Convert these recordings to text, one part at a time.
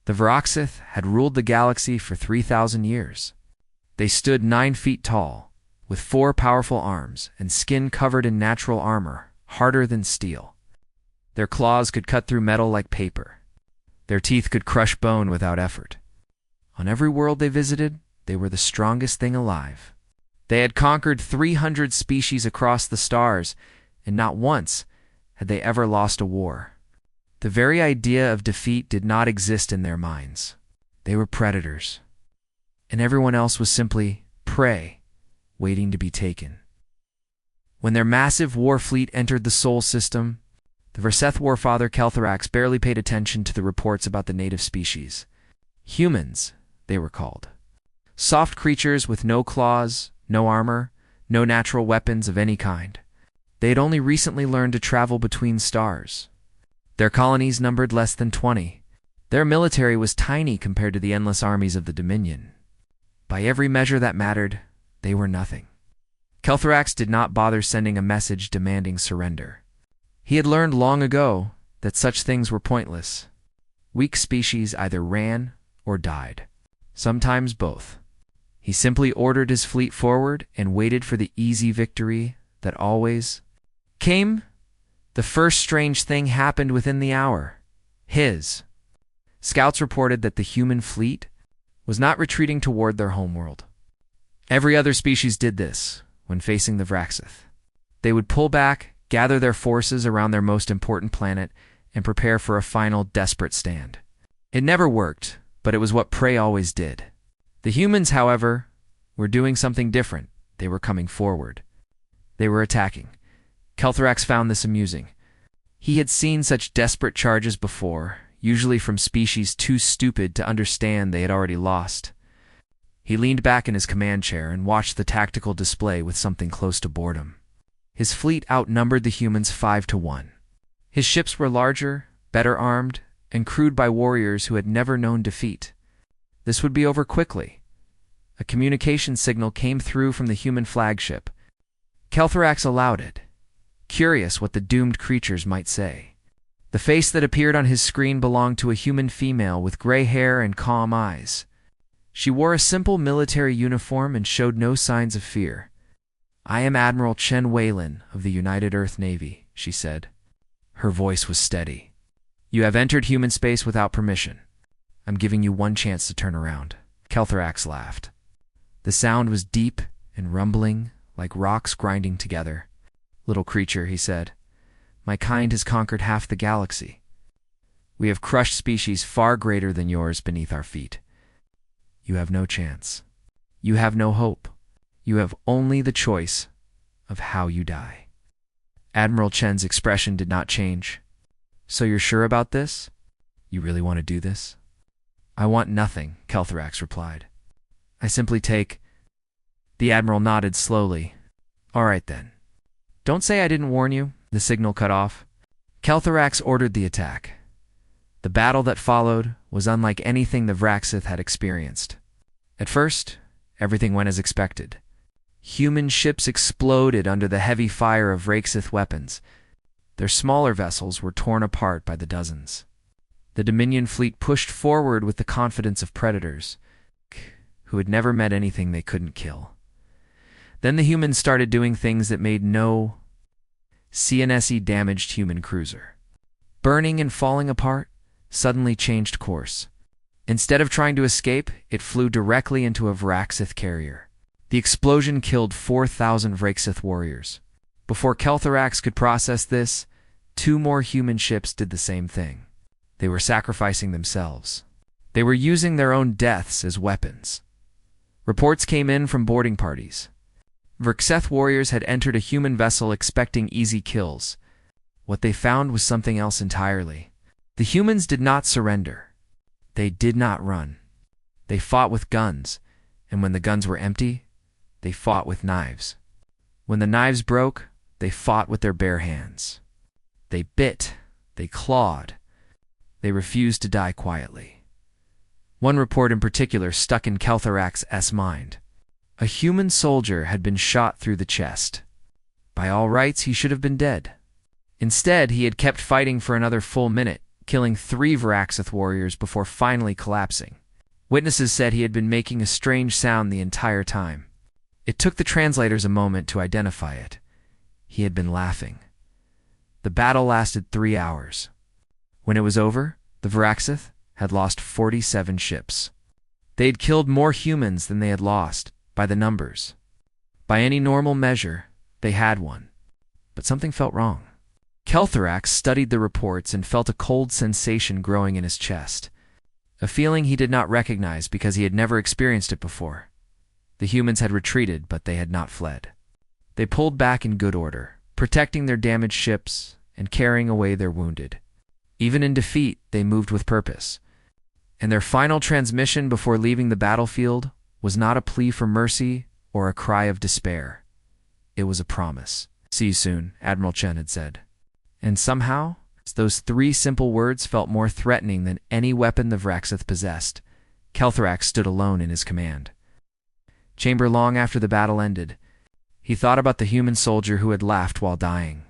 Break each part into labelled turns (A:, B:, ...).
A: The Varaxith had ruled the galaxy for 3,000 years. They stood 9 feet tall, with 4 powerful arms and skin covered in natural armor, harder than steel. Their claws could cut through metal like paper. Their teeth could crush bone without effort. On every world they visited, they were the strongest thing alive. They had conquered 300 species across the stars, and not once had they ever lost a war. The very idea of defeat did not exist in their minds. They were predators, and everyone else was simply prey, waiting to be taken. When their massive war fleet entered the Sol system, the Verseth warfather Keltharax barely paid attention to the reports about the native species. Humans, they were called. Soft creatures with no claws, no armor, no natural weapons of any kind. They had only recently learned to travel between stars. Their colonies numbered less than 20. Their military was tiny compared to the endless armies of the Dominion. By every measure that mattered, they were nothing. Keltharax did not bother sending a message demanding surrender. He had learned long ago that such things were pointless. Weak species either ran or died, sometimes both. He simply ordered his fleet forward and waited for the easy victory that always came. The first strange thing happened within the hour. Scouts reported that the human fleet was not retreating toward their homeworld. Every other species did this when facing the Vraxith. They would pull back, gather their forces around their most important planet, and prepare for a final desperate stand. It never worked, but it was what prey always did. The humans, however, were doing something different. They were coming forward. They were attacking. Keltharax found this amusing. He had seen such desperate charges before, usually from species too stupid to understand they had already lost. He leaned back in his command chair and watched the tactical display with something close to boredom. His fleet outnumbered the humans 5-1. His ships were larger, better armed, and crewed by warriors who had never known defeat. This would be over quickly. A communication signal came through from the human flagship. Keltharax allowed it, curious what the doomed creatures might say. The face that appeared on his screen belonged to a human female with gray hair and calm eyes. She wore a simple military uniform and showed no signs of fear. "I am Admiral Chen Weilin of the United Earth Navy," she said. Her voice was steady. "You have entered human space without permission. I'm giving you one chance to turn around." Keltharax laughed. The sound was deep and rumbling, like rocks grinding together. "Little creature," he said, "my kind has conquered half the galaxy. We have crushed species far greater than yours beneath our feet. You have no chance. You have no hope. You have only the choice of how you die." Admiral Chen's expression did not change. "So you're sure about this? You really want to do this?" "I want nothing," Keltharax replied. "I simply take—" The Admiral nodded slowly. "All right then. Don't say I didn't warn you." The signal cut off. Keltharax ordered the attack. The battle that followed was unlike anything the Vraxith had experienced. At first, everything went as expected. Human ships exploded under the heavy fire of Vraxith weapons. Their smaller vessels were torn apart by the dozens. The Dominion fleet pushed forward with the confidence of predators, who had never met anything they couldn't kill. Then the humans started doing things that made no CNSE damaged human cruiser. Burning and falling apart, suddenly changed course. Instead of trying to escape, it flew directly into a Vraxith carrier. The explosion killed 4,000 Vraxith warriors. Before Keltharax could process this, 2 more human ships did the same thing. They were sacrificing themselves. They were using their own deaths as weapons. Reports came in from boarding parties. Vraxith warriors had entered a human vessel expecting easy kills. What they found was something else entirely. The humans did not surrender. They did not run. They fought with guns, and when the guns were empty, they fought with knives. When the knives broke, they fought with their bare hands. They bit, they clawed. They refused to die quietly. One report in particular stuck in Keltharax's mind. A human soldier had been shot through the chest. By all rights, he should have been dead. Instead, he had kept fighting for another full minute, killing 3 Varaxith warriors before finally collapsing. Witnesses said he had been making a strange sound the entire time. It took the translators a moment to identify it. He had been laughing. The battle lasted 3 hours. When it was over, the Varaxith had lost 47 ships. They had killed more humans than they had lost, by the numbers. By any normal measure, they had won. But something felt wrong. Keltharax studied the reports and felt a cold sensation growing in his chest. A feeling he did not recognize because he had never experienced it before. The humans had retreated, but they had not fled. They pulled back in good order, protecting their damaged ships and carrying away their wounded. Even in defeat, they moved with purpose. And their final transmission before leaving the battlefield was not a plea for mercy or a cry of despair. It was a promise. "See you soon," Admiral Chen had said. And somehow, those 3 simple words felt more threatening than any weapon the Varaxith possessed. Keltharax stood alone in his command chamber long after the battle ended. He thought about the human soldier who had laughed while dying.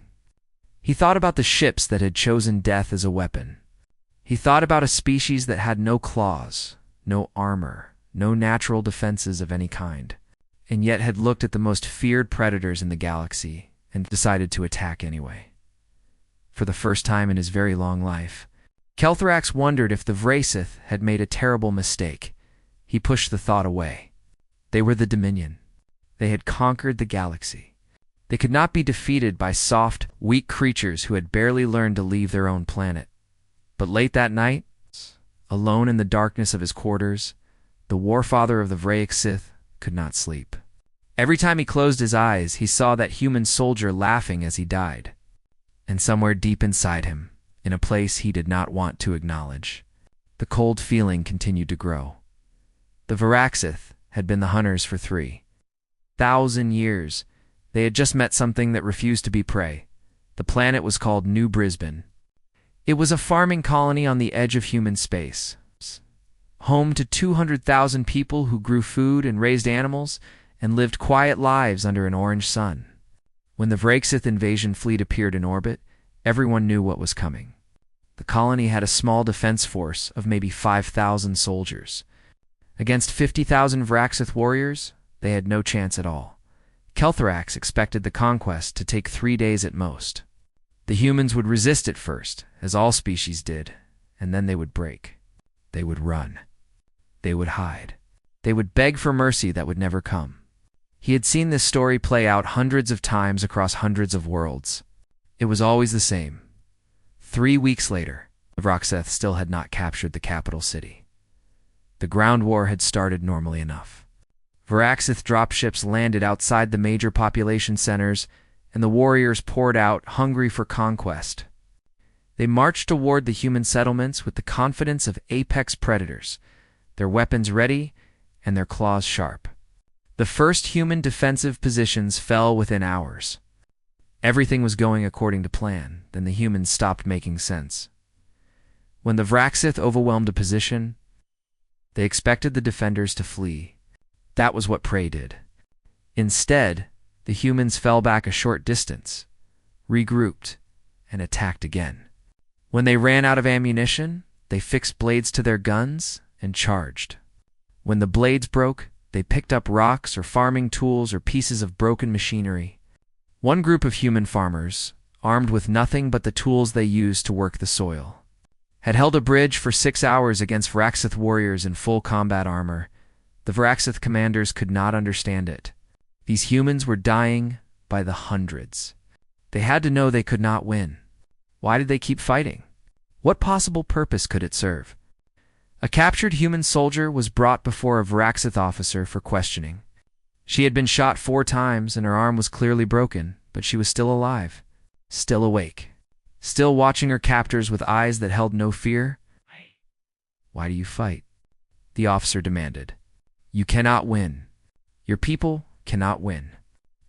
A: He thought about the ships that had chosen death as a weapon. He thought about a species that had no claws, no armor, no natural defenses of any kind, and yet had looked at the most feared predators in the galaxy and decided to attack anyway. For the first time in his very long life, Keltharax wondered if the Varaxith had made a terrible mistake. He pushed the thought away. They were the Dominion. They had conquered the galaxy. They could not be defeated by soft, weak creatures who had barely learned to leave their own planet. But late that night, alone in the darkness of his quarters, the warfather of the Varaxith could not sleep. Every time he closed his eyes, he saw that human soldier laughing as he died. And somewhere deep inside him, in a place he did not want to acknowledge, the cold feeling continued to grow. The Varaxith had been the hunters for 3,000 years. They had just met something that refused to be prey. The planet was called New Brisbane. It was a farming colony on the edge of human space, home to 200,000 people who grew food and raised animals and lived quiet lives under an orange sun. When the Varaxith invasion fleet appeared in orbit, everyone knew what was coming. The colony had a small defense force of maybe 5,000 soldiers. Against 50,000 Varaxith warriors, they had no chance at all. Keltharax expected the conquest to take 3 days at most. The humans would resist at first, as all species did, and then they would break. They would run. They would hide. They would beg for mercy that would never come. He had seen this story play out hundreds of times across hundreds of worlds. It was always the same. 3 weeks later, the Varaxith still had not captured the capital city. The ground war had started normally enough. Varaxith dropships landed outside the major population centers, and the warriors poured out, hungry for conquest. They marched toward the human settlements with the confidence of apex predators, their weapons ready and their claws sharp. The first human defensive positions fell within hours. Everything was going according to plan, then the humans stopped making sense. When the Varaxith overwhelmed a position, they expected the defenders to flee. That was what prey did. Instead, the humans fell back a short distance, regrouped, and attacked again. When they ran out of ammunition, they fixed blades to their guns and charged. When the blades broke, they picked up rocks or farming tools or pieces of broken machinery. One group of human farmers, armed with nothing but the tools they used to work the soil, had held a bridge for 6 hours against Varaxith warriors in full combat armor. The Varaxith commanders could not understand it. These humans were dying by the hundreds. They had to know they could not win. Why did they keep fighting? What possible purpose could it serve? A captured human soldier was brought before a Varaxith officer for questioning. She had been shot 4 times and her arm was clearly broken, but she was still alive, still awake, still watching her captors with eyes that held no fear. "Why do you fight?" the officer demanded. "You cannot win. Your people cannot win.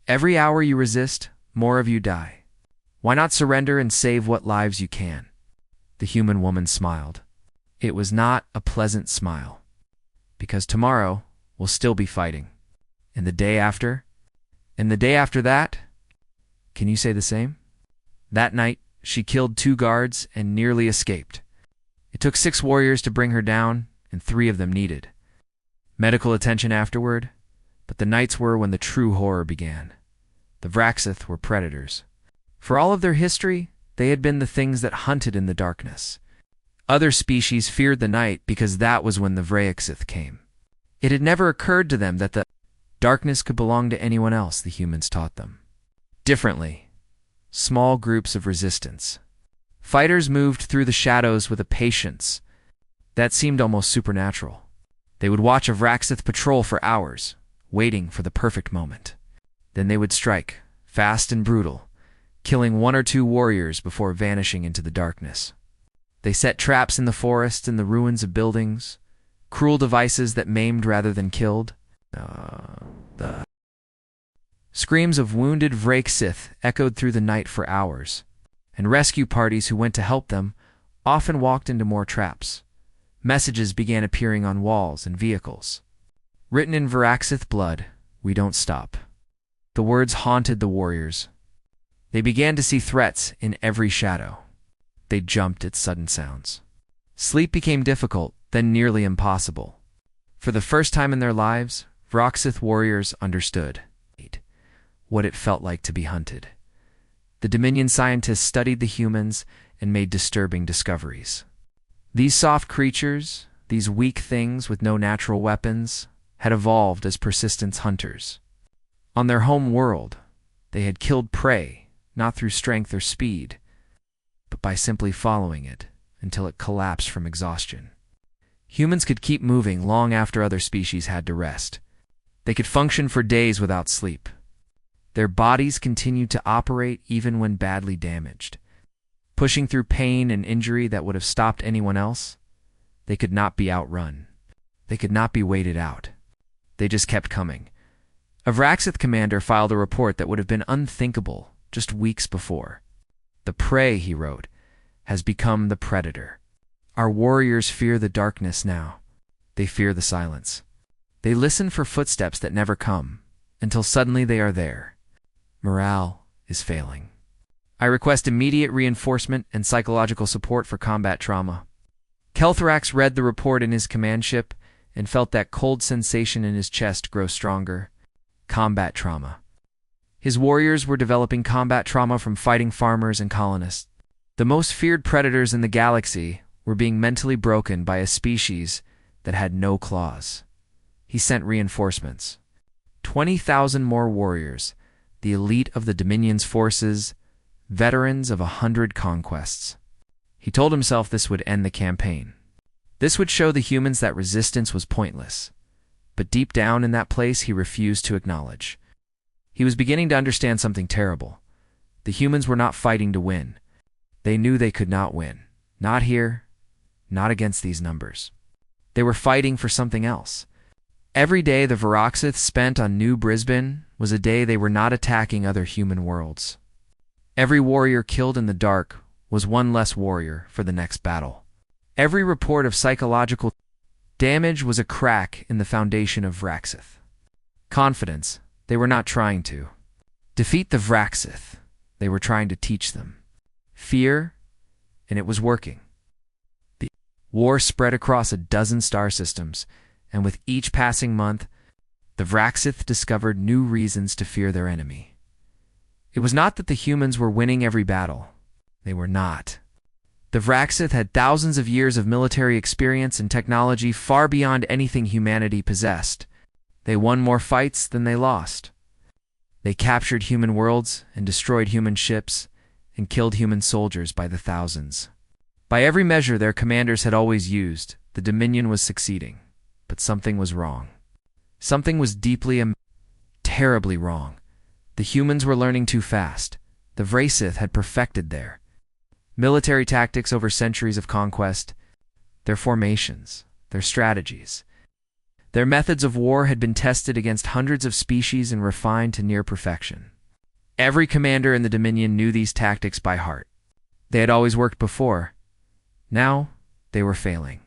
A: Every hour you resist, more of you die. Why not surrender and save what lives you can?" The human woman smiled. It was not a pleasant smile, because tomorrow we'll still be fighting. And the day after? And the day after that? Can you say the same? That night, she killed 2 guards and nearly escaped. It took 6 warriors to bring her down, and 3 of them needed medical attention afterward, but the nights were when the true horror began. The Vraxith were predators. For all of their history, they had been the things that hunted in the darkness. Other species feared the night because that was when the Vraxith came. It had never occurred to them that the darkness could belong to anyone else, the humans taught them. Differently, small groups of resistance. Fighters moved through the shadows with a patience that seemed almost supernatural. They would watch a Vraxith patrol for hours, waiting for the perfect moment. Then they would strike, fast and brutal, killing 1 or 2 warriors before vanishing into the darkness. They set traps in the forest and the ruins of buildings, cruel devices that maimed rather than killed. The screams of wounded Vraxith echoed through the night for hours, and rescue parties who went to help them often walked into more traps. Messages began appearing on walls and vehicles. Written in Vraxith blood, "We don't stop." The words haunted the warriors. They began to see threats in every shadow. They jumped at sudden sounds. Sleep became difficult, then nearly impossible. For the first time in their lives, Vraxith warriors understood what it felt like to be hunted. The Dominion scientists studied the humans and made disturbing discoveries. These soft creatures, these weak things with no natural weapons, had evolved as persistent hunters. On their home world, they had killed prey, not through strength or speed, but by simply following it until it collapsed from exhaustion. Humans could keep moving long after other species had to rest. They could function for days without sleep. Their bodies continued to operate even when badly damaged. Pushing through pain and injury that would have stopped anyone else, they could not be outrun. They could not be waited out. They just kept coming. A Vraxith commander filed a report that would have been unthinkable just weeks before. "The prey," he wrote, "has become the predator. Our warriors fear the darkness now. They fear the silence. They listen for footsteps that never come, until suddenly they are there. Morale is failing. I request immediate reinforcement and psychological support for combat trauma." Kelthrax read the report in his command ship and felt that cold sensation in his chest grow stronger. Combat trauma. His warriors were developing combat trauma from fighting farmers and colonists. The most feared predators in the galaxy were being mentally broken by a species that had no claws. He sent reinforcements. 20,000 more warriors, the elite of the Dominion's forces, veterans of 100 conquests. He told himself this would end the campaign. This would show the humans that resistance was pointless. But deep down in that place he refused to acknowledge. He was beginning to understand something terrible. The humans were not fighting to win. They knew they could not win. Not here, not against these numbers. They were fighting for something else. Every day the Vraxith spent on New Brisbane was a day they were not attacking other human worlds. Every warrior killed in the dark was one less warrior for the next battle. Every report of psychological damage was a crack in the foundation of Vraxith. Confidence, they were not trying to defeat the Vraxith. They were trying to teach them. Fear, and it was working. The war spread across a dozen star systems, and with each passing month, the Vraxith discovered new reasons to fear their enemy. It was not that the humans were winning every battle. They were not. The Vraxith had thousands of years of military experience and technology far beyond anything humanity possessed. They won more fights than they lost. They captured human worlds and destroyed human ships and killed human soldiers by the thousands. By every measure their commanders had always used, the Dominion was succeeding. But something was wrong. Something was deeply and terribly wrong. The humans were learning too fast. The Vraxith had perfected their military tactics over centuries of conquest, their formations, their strategies. Their methods of war had been tested against hundreds of species and refined to near perfection. Every commander in the Dominion knew these tactics by heart. They had always worked before. Now, they were failing.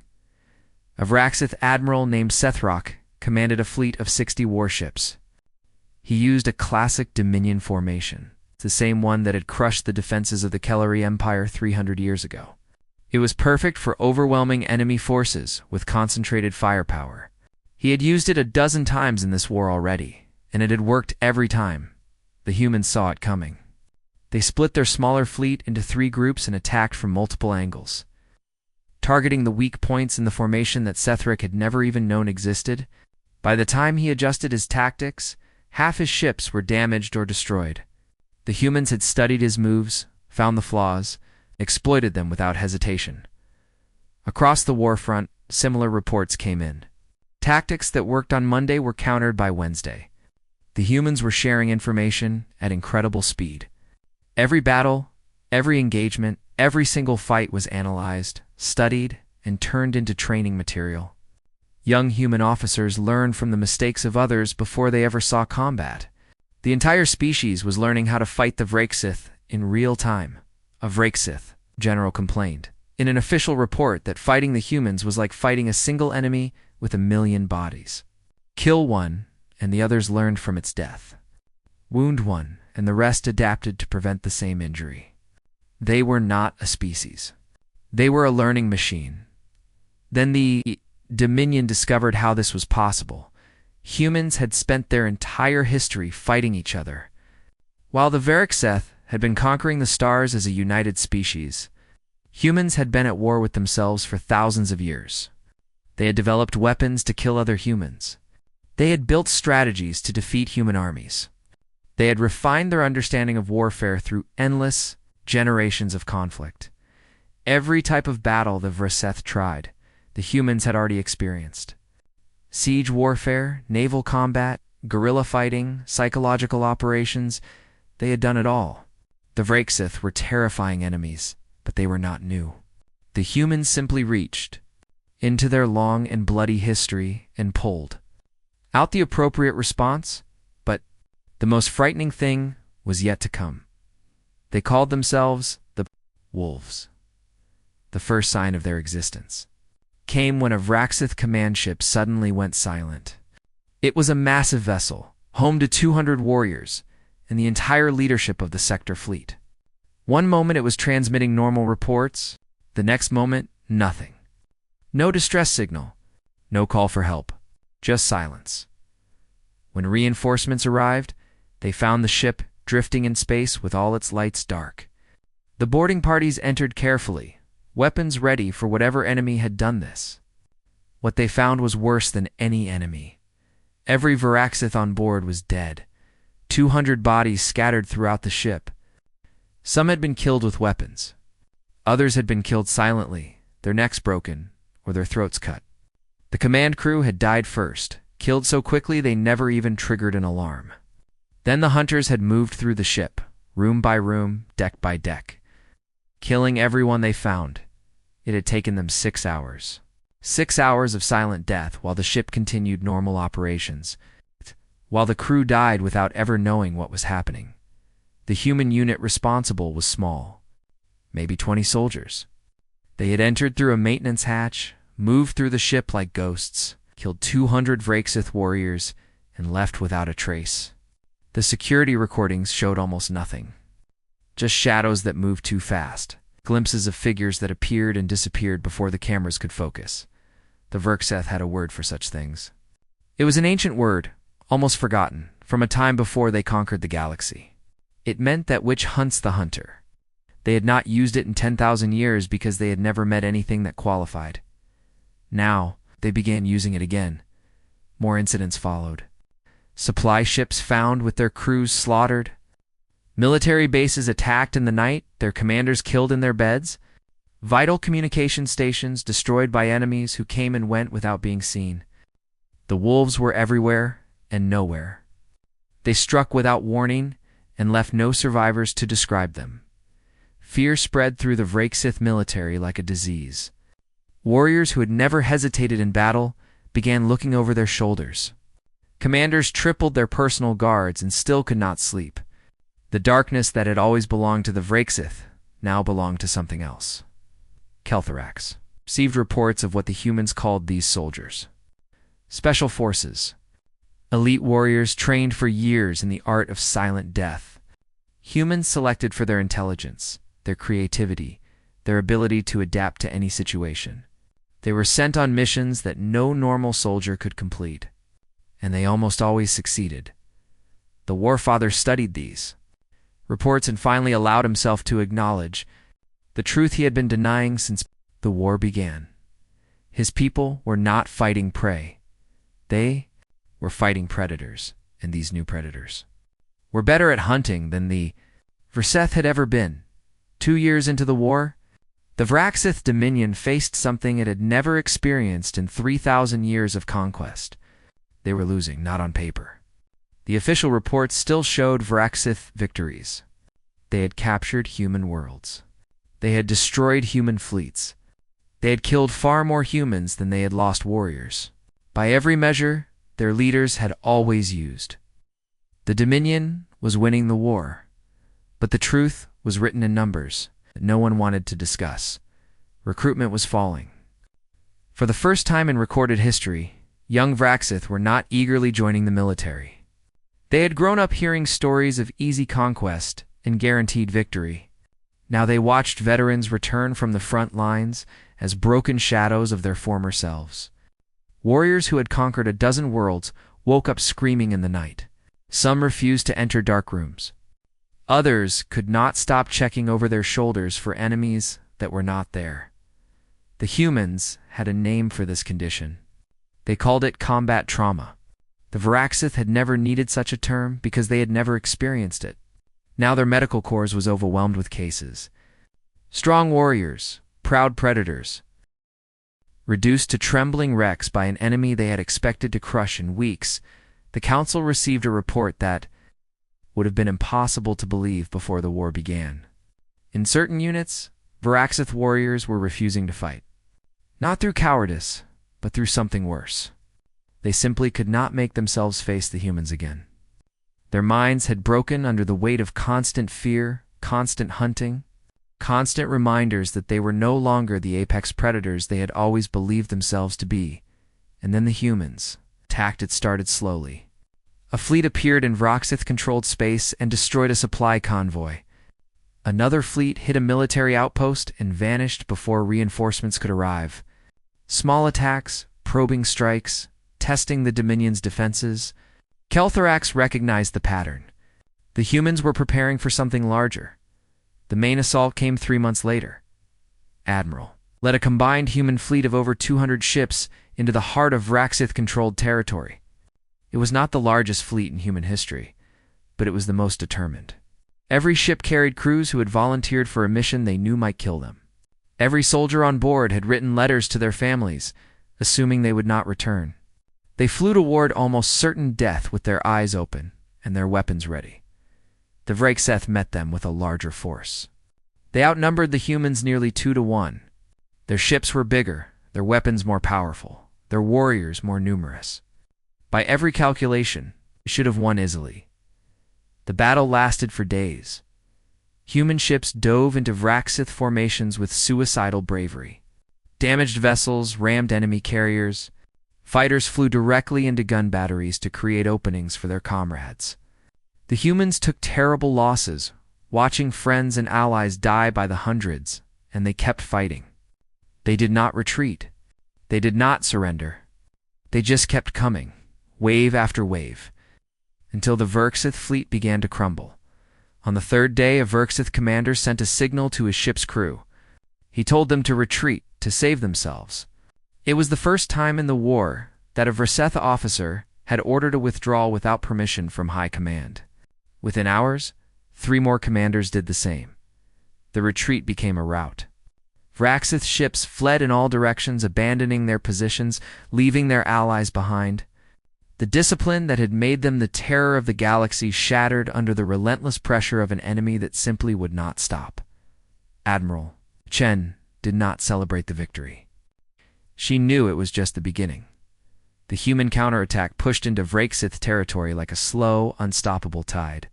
A: A Vraxith admiral named Sethrock commanded a fleet of 60 warships. He used a classic Dominion formation, the same one that had crushed the defenses of the Kellery Empire 300 years ago. It was perfect for overwhelming enemy forces with concentrated firepower. He had used it a dozen times in this war already, and it had worked every time. The humans saw it coming. They split their smaller fleet into 3 groups and attacked from multiple angles. Targeting the weak points in the formation that Sethric had never even known existed, by the time he adjusted his tactics, half his ships were damaged or destroyed. The humans had studied his moves, found the flaws, exploited them without hesitation. Across the war front, similar reports came in. Tactics that worked on Monday were countered by Wednesday. The humans were sharing information at incredible speed. Every battle, every engagement, every single fight was analyzed, studied, and turned into training material. Young human officers learned from the mistakes of others before they ever saw combat. The entire species was learning how to fight the Vrexith in real time. A Vrexith, General complained, in an official report that fighting the humans was like fighting a single enemy with 1,000,000 bodies. Kill one, and the others learned from its death. Wound one, and the rest adapted to prevent the same injury. They were not a species. They were a learning machine. Then the Dominion discovered how this was possible. Humans had spent their entire history fighting each other. While the Vrexith had been conquering the stars as a united species, humans had been at war with themselves for thousands of years. They had developed weapons to kill other humans. They had built strategies to defeat human armies. They had refined their understanding of warfare through endless generations of conflict. Every type of battle the Vrexith tried, the humans had already experienced. Siege warfare, naval combat, guerrilla fighting, psychological operations, they had done it all. The Vrexith were terrifying enemies, but they were not new. The humans simply reached into their long and bloody history and pulled out the appropriate response, but the most frightening thing was yet to come. They called themselves the Wolves. The first sign of their existence came when a Vrexith command ship suddenly went silent. It was a massive vessel, home to 200 warriors, and the entire leadership of the sector fleet. One moment it was transmitting normal reports, the next moment, nothing. No distress signal, no call for help, just silence. When reinforcements arrived, they found the ship drifting in space with all its lights dark. The boarding parties entered carefully, weapons ready for whatever enemy had done this. What they found was worse than any enemy. Every Vrexith on board was dead. 200 bodies scattered throughout the ship. Some had been killed with weapons. Others had been killed silently, their necks broken, or their throats cut. The command crew had died first, killed so quickly they never even triggered an alarm. Then the hunters had moved through the ship, room by room, deck by deck, killing everyone they found. It had taken them 6 hours. 6 hours of silent death while the ship continued normal operations, while the crew died without ever knowing what was happening. The human unit responsible was small, maybe 20 soldiers. They had entered through a maintenance hatch, moved through the ship like ghosts, killed 200 Vrexith warriors, and left without a trace. The security recordings showed almost nothing. Just shadows that moved too fast, glimpses of figures that appeared and disappeared before the cameras could focus. The Vrexith had a word for such things. It was an ancient word, almost forgotten, from a time before they conquered the galaxy. It meant that which hunts the hunter. They had not used it in 10,000 years because they had never met anything that qualified. Now, they began using it again. More incidents followed. Supply ships found with their crews slaughtered. Military bases attacked in the night, their commanders killed in their beds. Vital communication stations destroyed by enemies who came and went without being seen. The wolves were everywhere and nowhere. They struck without warning and left no survivors to describe them. Fear spread through the Vrexith military like a disease. Warriors who had never hesitated in battle began looking over their shoulders. Commanders tripled their personal guards and still could not sleep. The darkness that had always belonged to the Vrexith now belonged to something else. Keltharax received reports of what the humans called these soldiers. Special forces. Elite warriors trained for years in the art of silent death. Humans selected for their intelligence, their creativity, their ability to adapt to any situation. They were sent on missions that no normal soldier could complete, and they almost always succeeded. The Warfather studied these reports and finally allowed himself to acknowledge the truth he had been denying since the war began. His people were not fighting prey. They were fighting predators, and these new predators were better at hunting than the Vraxith had ever been. 2 years into the war, the Vraxith Dominion faced something it had never experienced in 3,000 years of conquest. They were losing, not on paper. The official reports still showed Vraxith victories. They had captured human worlds. They had destroyed human fleets. They had killed far more humans than they had lost warriors. By every measure, their leaders had always used. The Dominion was winning the war, but the truth was written in numbers that no one wanted to discuss. Recruitment was falling. For the first time in recorded history, young Vraxith were not eagerly joining the military. They had grown up hearing stories of easy conquest and guaranteed victory. Now they watched veterans return from the front lines as broken shadows of their former selves. Warriors who had conquered a dozen worlds woke up screaming in the night. Some refused to enter dark rooms. Others could not stop checking over their shoulders for enemies that were not there. The humans had a name for this condition. They called it combat trauma. The Vraxith had never needed such a term because they had never experienced it. Now their medical corps was overwhelmed with cases. Strong warriors, proud predators, reduced to trembling wrecks by an enemy they had expected to crush in weeks. The council received a report that would have been impossible to believe before the war began. In certain units, Vraxith warriors were refusing to fight. Not through cowardice, but through something worse. They simply could not make themselves face the humans again. Their minds had broken under the weight of constant fear, constant hunting, constant reminders that they were no longer the apex predators they had always believed themselves to be. And then the humans. Attack had started slowly. A fleet appeared in Vraxith-controlled space and destroyed a supply convoy. Another fleet hit a military outpost and vanished before reinforcements could arrive. Small attacks, probing strikes, testing the Dominion's defenses. Keltharax recognized the pattern. The humans were preparing for something larger. The main assault came 3 months later. Admiral led a combined human fleet of over 200 ships into the heart of Vraxith-controlled territory. It was not the largest fleet in human history, but it was the most determined. Every ship carried crews who had volunteered for a mission they knew might kill them. Every soldier on board had written letters to their families, assuming they would not return. They flew toward almost certain death with their eyes open and their weapons ready. The Vraxith met them with a larger force. They outnumbered the humans nearly 2 to 1. Their ships were bigger, their weapons more powerful, their warriors more numerous. By every calculation, they should have won easily. The battle lasted for days. Human ships dove into Vraxith formations with suicidal bravery. Damaged vessels rammed enemy carriers. Fighters flew directly into gun batteries to create openings for their comrades. The humans took terrible losses, watching friends and allies die by the hundreds, and they kept fighting. They did not retreat. They did not surrender. They just kept coming, wave after wave, until the Vraxith fleet began to crumble. On the 3rd day, a Vraxith commander sent a signal to his ship's crew. He told them to retreat, to save themselves. It was the first time in the war that a Vraxith officer had ordered a withdrawal without permission from high command. Within hours, 3 more commanders did the same. The retreat became a rout. Vraxith ships fled in all directions, abandoning their positions, leaving their allies behind. The discipline that had made them the terror of the galaxy shattered under the relentless pressure of an enemy that simply would not stop. Admiral Chen did not celebrate the victory. She knew it was just the beginning. The human counterattack pushed into Vraxith territory like a slow, unstoppable tide.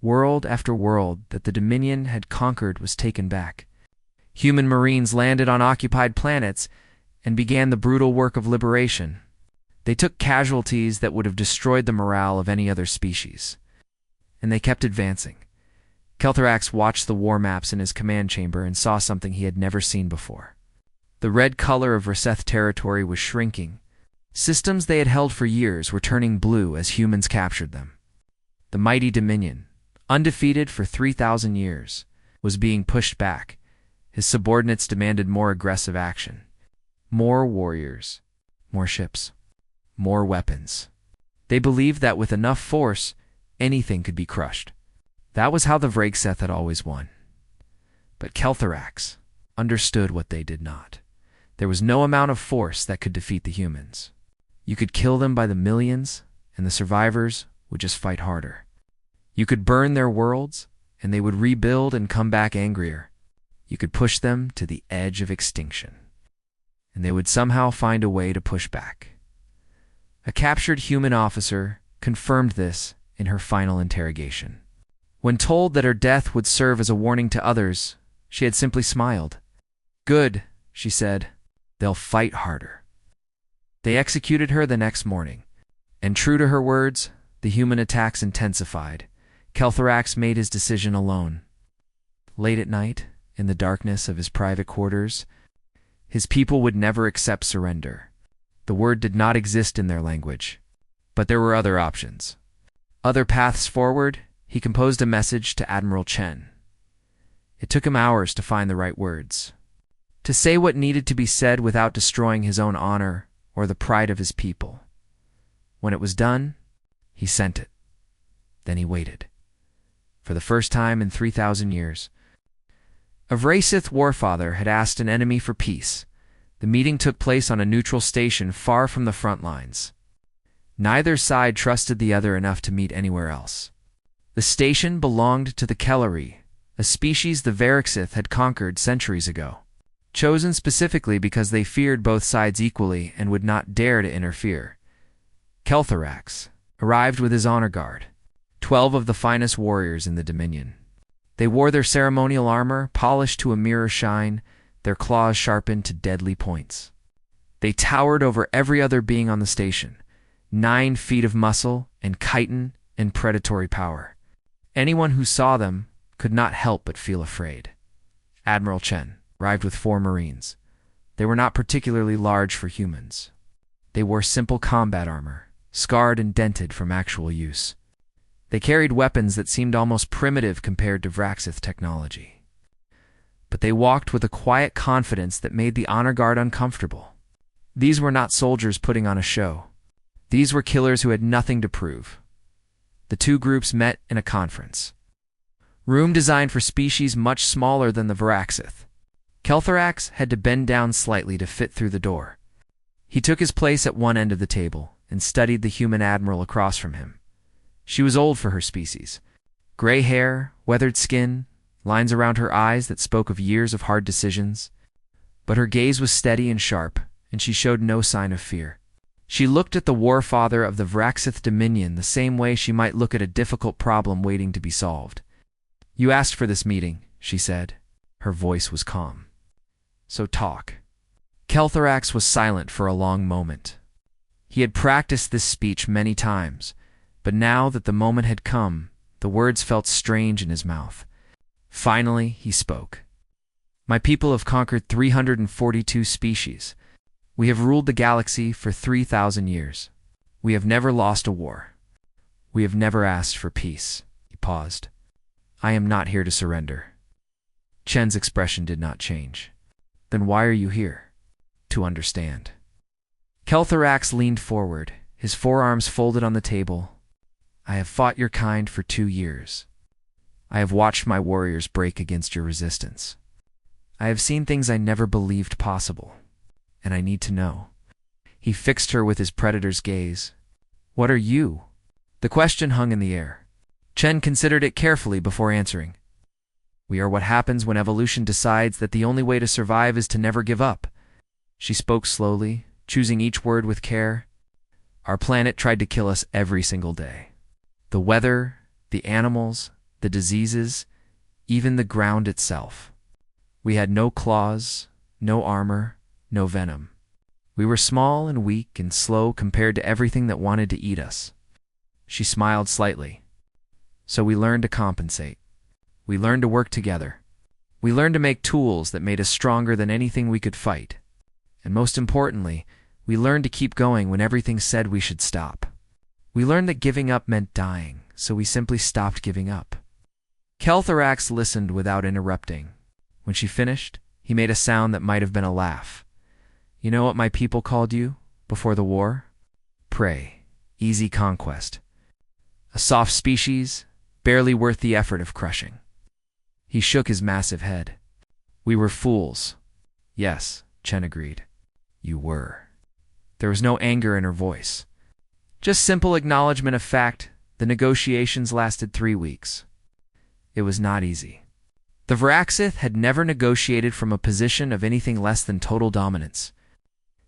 A: World after world that the Dominion had conquered was taken back. Human marines landed on occupied planets and began the brutal work of liberation. They took casualties that would have destroyed the morale of any other species. And they kept advancing. Keltharax watched the war maps in his command chamber and saw something he had never seen before. The red color of Reseth territory was shrinking. Systems they had held for years were turning blue as humans captured them. The mighty Dominion, undefeated for 3,000 years, was being pushed back. His subordinates demanded more aggressive action. More warriors, more ships, more weapons. They believed that with enough force, anything could be crushed. That was how the Vraigseth had always won. But Keltharax understood what they did not. There was no amount of force that could defeat the humans. You could kill them by the millions, and the survivors would just fight harder. You could burn their worlds, and they would rebuild and come back angrier. You could push them to the edge of extinction, and they would somehow find a way to push back. A captured human officer confirmed this in her final interrogation. When told that her death would serve as a warning to others, she had simply smiled. "Good," she said. "They'll fight harder." They executed her the next morning, and true to her words, the human attacks intensified. Keltharax made his decision alone. Late at night, in the darkness of his private quarters, his people would never accept surrender. The word did not exist in their language, but there were other options. Other paths forward. He composed a message to Admiral Chen. It took him hours to find the right words, to say what needed to be said without destroying his own honor or the pride of his people. When it was done, he sent it. Then he waited. For the first time in 3,000 years, a Vraigseth warfather had asked an enemy for peace. The meeting took place on a neutral station far from the front lines. Neither side trusted the other enough to meet anywhere else. The station belonged to the Kelleri, a species the Vraigseth had conquered centuries ago, chosen specifically because they feared both sides equally and would not dare to interfere. Keltharax arrived with his honor guard, 12 of the finest warriors in the Dominion. They wore their ceremonial armor, polished to a mirror shine, their claws sharpened to deadly points. They towered over every other being on the station, 9 feet of muscle and chitin and predatory power. Anyone who saw them could not help but feel afraid. Admiral Chen arrived with 4 Marines. They were not particularly large for humans. They wore simple combat armor, scarred and dented from actual use. They carried weapons that seemed almost primitive compared to Vraigseth technology. But they walked with a quiet confidence that made the honor guard uncomfortable. These were not soldiers putting on a show. These were killers who had nothing to prove. The two groups met in a conference room designed for species much smaller than the Vraigseth. Keltharax had to bend down slightly to fit through the door. He took his place at one end of the table and studied the human admiral across from him. She was old for her species. Gray hair, weathered skin, lines around her eyes that spoke of years of hard decisions. But her gaze was steady and sharp, and she showed no sign of fear. She looked at the warfather of the Vraigseth Dominion the same way she might look at a difficult problem waiting to be solved. "You asked for this meeting," she said. Her voice was calm. "So talk." Keltharax was silent for a long moment. He had practiced this speech many times, but now that the moment had come, the words felt strange in his mouth. Finally, he spoke. "My people have conquered 342 species. We have ruled the galaxy for 3,000 years. We have never lost a war. We have never asked for peace." He paused. "I am not here to surrender." Chen's expression did not change. "Then why are you here?" "To understand." Keltharax leaned forward, his forearms folded on the table. "I have fought your kind for 2 years. I have watched my warriors break against your resistance. I have seen things I never believed possible, and I need to know." He fixed her with his predator's gaze. "What are you?" The question hung in the air. Chen considered it carefully before answering. "We are what happens when evolution decides that the only way to survive is to never give up." She spoke slowly, choosing each word with care. "Our planet tried to kill us every single day. The weather, the animals, the diseases, even the ground itself. We had no claws, no armor, no venom. We were small and weak and slow compared to everything that wanted to eat us." She smiled slightly. "So we learned to compensate. We learned to work together. We learned to make tools that made us stronger than anything we could fight. And most importantly, we learned to keep going when everything said we should stop. We learned that giving up meant dying, so we simply stopped giving up. Keltharax listened without interrupting. When she finished, he made a sound that might have been a laugh. You know what my people called you before the war? Prey, easy conquest. A soft species, barely worth the effort of crushing. He shook his massive head. We were fools. Yes, Chen agreed. You were. There was no anger in her voice. Just simple acknowledgement of fact. The negotiations lasted 3 weeks. It was not easy. The Varaxith had never negotiated from a position of anything less than total dominance.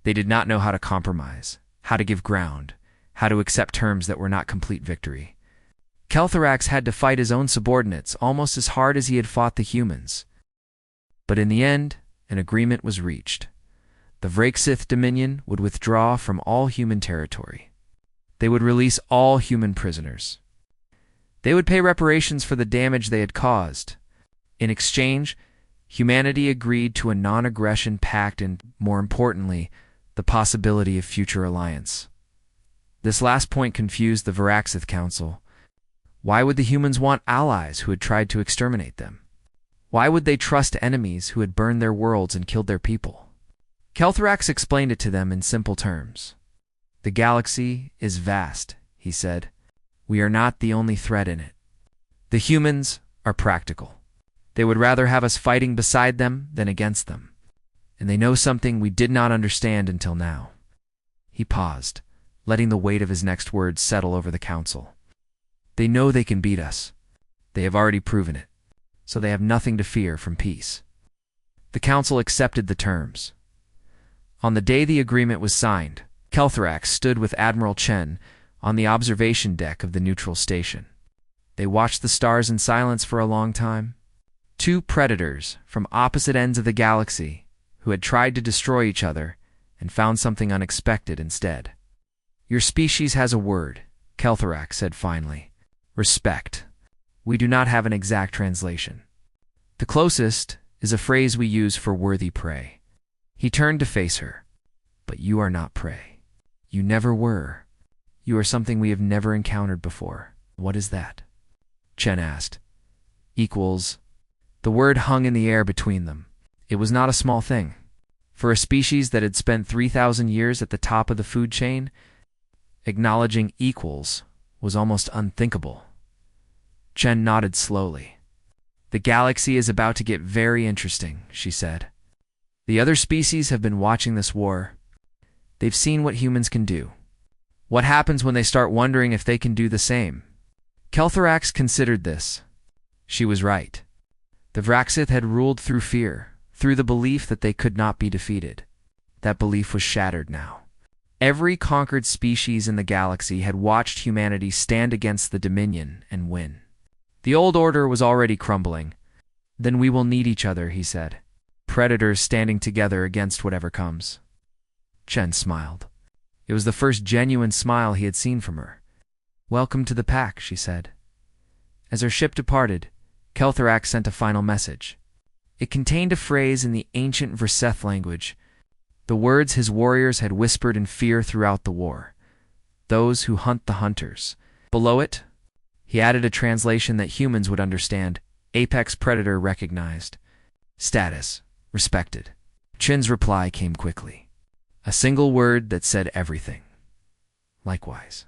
A: They did not know how to compromise, how to give ground, how to accept terms that were not complete victory. Keltharax had to fight his own subordinates almost as hard as he had fought the humans. But in the end, an agreement was reached. The Varaxith Dominion would withdraw from all human territory. They would release all human prisoners. They would pay reparations for the damage they had caused. In exchange, humanity agreed to a non-aggression pact and, more importantly, the possibility of future alliance. This last point confused the Varaxith Council. Why would the humans want allies who had tried to exterminate them? Why would they trust enemies who had burned their worlds and killed their people? Keltharax explained it to them in simple terms. The galaxy is vast, he said. We are not the only threat in it. The humans are practical. They would rather have us fighting beside them than against them. And they know something we did not understand until now. He paused, letting the weight of his next words settle over the council. They know they can beat us. They have already proven it. So they have nothing to fear from peace. The council accepted the terms. On the day the agreement was signed, Keltharax stood with Admiral Chen on the observation deck of the neutral station. They watched the stars in silence for a long time. Two predators from opposite ends of the galaxy who had tried to destroy each other and found something unexpected instead. Your species has a word, Keltharax said finally. Respect. We do not have an exact translation. The closest is a phrase we use for worthy prey. He turned to face her. But you are not prey. You never were. You are something we have never encountered before. What is that? Chen asked. Equals. The word hung in the air between them. It was not a small thing. For a species that had spent 3,000 years at the top of the food chain, acknowledging equals was almost unthinkable. Chen nodded slowly. The galaxy is about to get very interesting, she said. The other species have been watching this war. They've seen what humans can do. What happens when they start wondering if they can do the same? Keltharax considered this. She was right. The Varaxith had ruled through fear, through the belief that they could not be defeated. That belief was shattered now. Every conquered species in the galaxy had watched humanity stand against the Dominion and win. The old order was already crumbling. Then we will need each other, he said. Predators standing together against whatever comes. Chen smiled. It was the first genuine smile he had seen from her. Welcome to the pack, she said. As her ship departed, Keltharax sent a final message. It contained a phrase in the ancient Verseth language, the words his warriors had whispered in fear throughout the war. Those who hunt the hunters. Below it, he added a translation that humans would understand. Apex predator recognized. Status respected. Chen's reply came quickly. A single word that said everything. Likewise.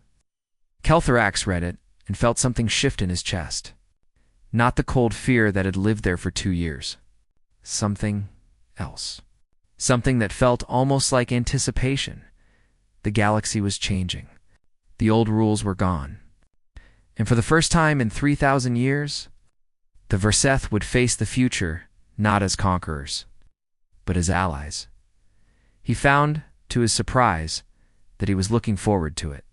A: Keltharax read it and felt something shift in his chest. Not the cold fear that had lived there for 2 years. Something else. Something that felt almost like anticipation. The galaxy was changing. The old rules were gone. And for the first time in 3,000 years, the Verseth would face the future not as conquerors, but as allies. He found, to his surprise, that he was looking forward to it.